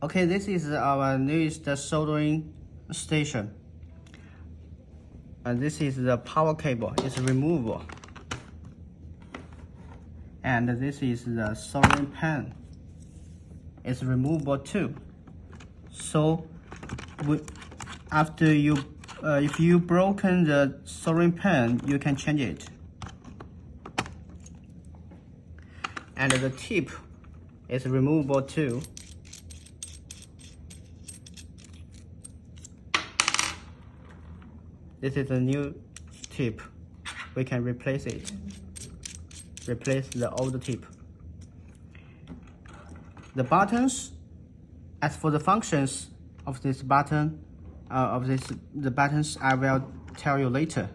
Okay, this is our newest soldering station. And this is the power cable, it's removable. And this is the soldering pen. It's removable too. So after you, if you broken the soldering pen, you can change it. And the tip is removable too. This is a new tip. We can replace it. Replace the old tip. The buttons, as for the functions of this button, the buttons I will tell you later.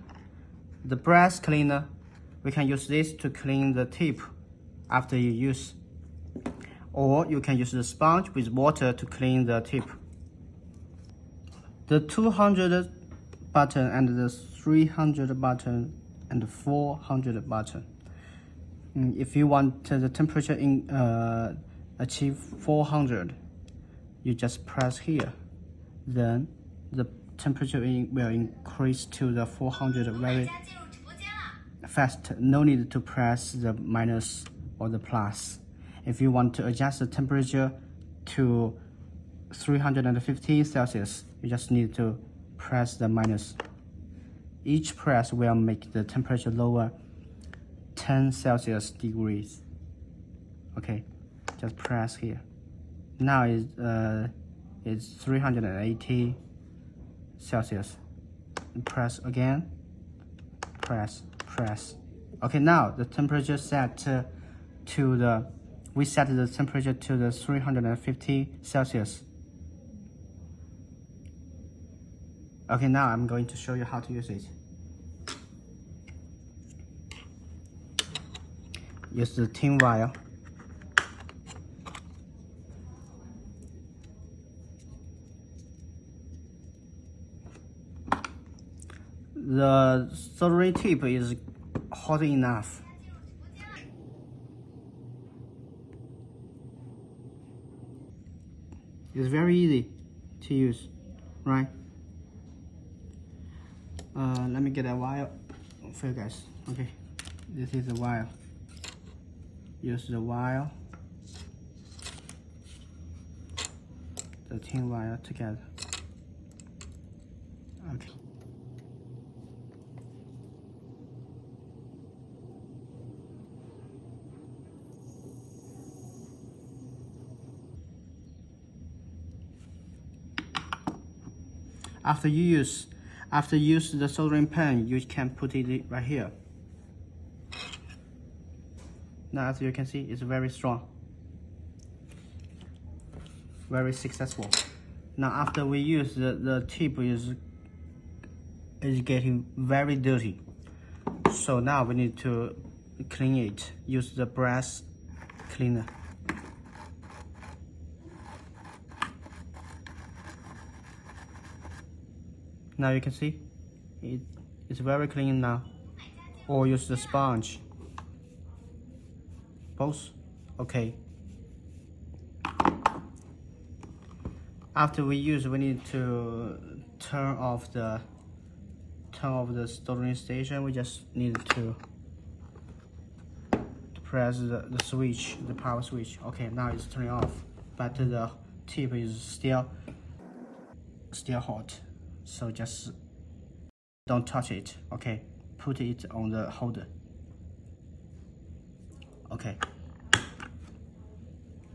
The brass cleaner, we can use this to clean the tip after you use. Or you can use the sponge with water to clean the tip. The 200 button and the 300 button and the 400 button. If you want the temperature achieve 400, you just press here. Then the temperature will increase to the 400 very fast. No need to press the minus or the plus. If you want to adjust the temperature to 350 Celsius, you just need to press the minus. Each press will make the temperature lower 10 Celsius degrees. Okay, just press here. Now it's 380 Celsius. Press again. Press. Okay, now the temperature set to the. We set the temperature to the 350 Celsius. Okay, now I'm going to show you how to use it. Use the thin wire. The soldering tip is hot enough. It's very easy to use, right? Let me get a wire for you guys. Okay, this is the wire. Use the wire, the thin wire together. Okay. After you use the soldering pen, you can put it right here. Now, as you can see, it's very strong, very successful. Now, after we use, the tip is getting very dirty. So now we need to clean it. Use the brass cleaner. Now you can see it's very clean now. Or use the sponge. Both. Okay. After we use, we need to turn off the soldering station. We just need to press the switch, the power switch. Okay, now it's turning off, but the tip is still hot. So just don't touch it. Okay, put it on the holder. Okay.